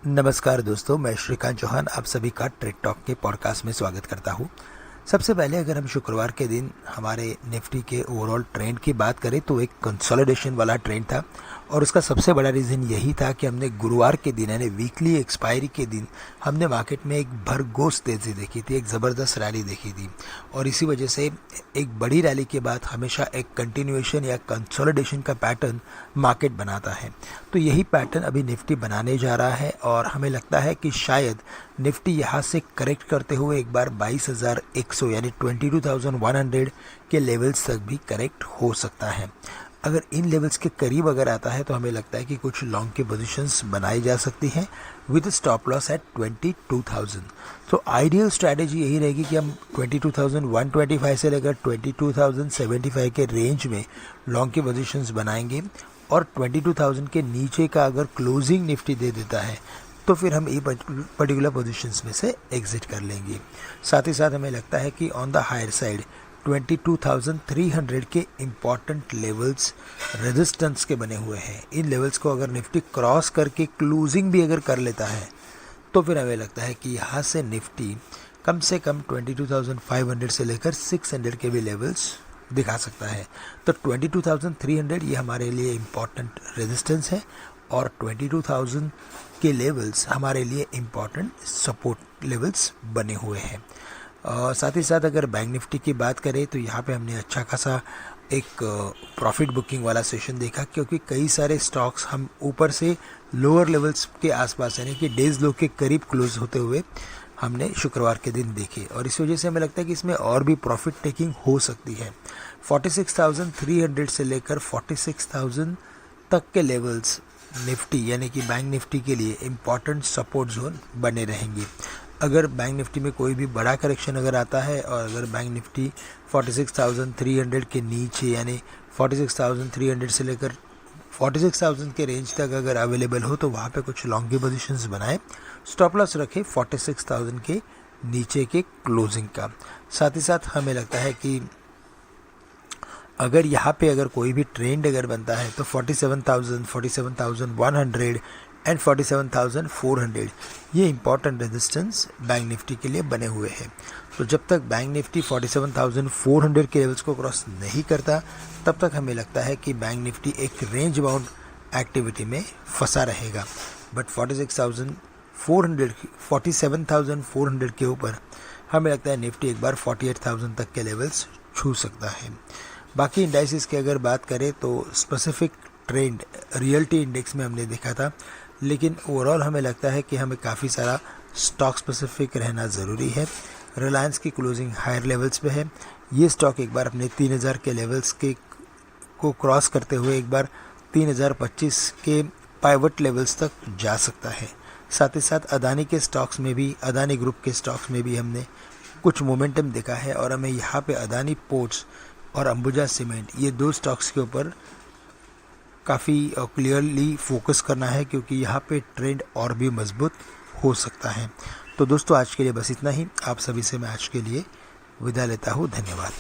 नमस्कार दोस्तों, मैं श्रीकांत चौहान आप सभी का ट्रेड टॉक के पॉडकास्ट में स्वागत करता हूं। सबसे पहले अगर हम शुक्रवार के दिन हमारे निफ्टी के ओवरऑल ट्रेंड की बात करें तो एक कंसोलिडेशन वाला ट्रेंड था और उसका सबसे बड़ा रीज़न यही था कि हमने गुरुवार के दिन यानी वीकली एक्सपायरी के दिन हमने मार्केट में एक भरघोस तेज़ी देखी थी, एक ज़बरदस्त रैली देखी थी और इसी वजह से एक बड़ी रैली के बाद हमेशा एक कंटिन्यूएशन या कंसोलिडेशन का पैटर्न मार्केट बनाता है। तो यही पैटर्न अभी निफ्टी बनाने जा रहा है और हमें लगता है कि शायद निफ्टी यहाँ से करेक्ट करते हुए एक बार 22,100 यानी 22,100 के लेवल्स तक भी करेक्ट हो सकता है। अगर इन लेवल्स के करीब अगर आता है तो हमें लगता है कि कुछ लॉन्ग की पोजीशंस बनाई जा सकती हैं विद स्टॉप लॉस एट 22,000। तो आइडियल स्ट्रैटेजी यही रहेगी कि हम 22,125 से लेकर 22,075 के रेंज में लॉन्ग की पोजीशंस बनाएंगे और 22,000 के नीचे का अगर क्लोजिंग निफ्टी दे देता है तो फिर हम ये पर्टिकुलर पोजीशंस में से एग्जिट कर लेंगे। साथ ही साथ हमें लगता है कि ऑन द हायर साइड 22,300 के इम्पॉर्टेंट लेवल्स रेजिस्टेंस के बने हुए हैं। इन लेवल्स को अगर निफ्टी क्रॉस करके क्लोजिंग भी अगर कर लेता है तो फिर हमें लगता है कि यहाँ से निफ्टी कम से कम 22,500 से लेकर 600 के भी लेवल्स दिखा सकता है। तो 22,300 ये हमारे लिए इम्पॉर्टेंट रेजिस्टेंस है और 22,000 के लेवल्स हमारे लिए इम्पॉर्टेंट सपोर्ट लेवल्स बने हुए हैं। साथ ही साथ अगर बैंक निफ्टी की बात करें तो यहाँ पे हमने अच्छा खासा एक प्रॉफिट बुकिंग वाला सेशन देखा, क्योंकि कई सारे स्टॉक्स हम ऊपर से लोअर लेवल्स के आसपास यानी कि डेज लो के करीब क्लोज होते हुए हमने शुक्रवार के दिन देखे और इस वजह से हमें लगता है कि इसमें और भी प्रॉफिट टेकिंग हो सकती है। 46,300 से लेकर 46,000 तक के लेवल्स निफ्टी यानी कि बैंक निफ्टी के लिए इम्पॉर्टेंट सपोर्ट जोन बने रहेंगे। अगर बैंक निफ्टी में कोई भी बड़ा करेक्शन अगर आता है और अगर बैंक निफ्टी 46,300 के नीचे यानी 46,300 से लेकर 46,000 के रेंज तक अगर अवेलेबल हो तो वहाँ पे कुछ लॉन्ग की पोजीशंस बनाए, स्टॉप लॉस रखे 46,000 के नीचे के क्लोजिंग का। साथ ही साथ हमें लगता है कि अगर यहाँ पे अगर कोई भी ट्रेंड अगर बनता है तो 47,000, 47,100 एंड 47,400 ये इंपॉर्टेंट रेजिस्टेंस बैंक निफ्टी के लिए बने हुए हैं। तो जब तक बैंक निफ्टी 47,400 के लेवल्स को क्रॉस नहीं करता तब तक हमें लगता है कि बैंक निफ्टी एक रेंज बाउंड एक्टिविटी में फंसा रहेगा। बट 47,400 के ऊपर हमें लगता है निफ्टी एक बार 48,000 तक के लेवल्स छू सकता है। बाकी इंडाइसिस की अगर बात करें तो स्पेसिफिक ट्रेंड रियल्टी इंडेक्स में हमने देखा था, लेकिन ओवरऑल हमें लगता है कि हमें काफ़ी सारा स्टॉक स्पेसिफिक रहना ज़रूरी है। रिलायंस की क्लोजिंग हायर लेवल्स पे है, ये स्टॉक एक बार अपने 3,000 के लेवल्स के को क्रॉस करते हुए एक बार 3,025 के पाइवट लेवल्स तक जा सकता है। साथ ही साथ अदानी के स्टॉक्स में भी, अदानी ग्रुप के स्टॉक्स में भी हमने कुछ मोमेंटम देखा है और हमें यहाँ पे अदानी पोर्ट्स और अंबुजा सीमेंट ये दो स्टॉक्स के ऊपर काफ़ी क्लियरली फोकस करना है, क्योंकि यहाँ पे ट्रेंड और भी मजबूत हो सकता है। तो दोस्तों आज के लिए बस इतना ही। आप सभी से मैं आज के लिए विदा लेता हूँ। धन्यवाद।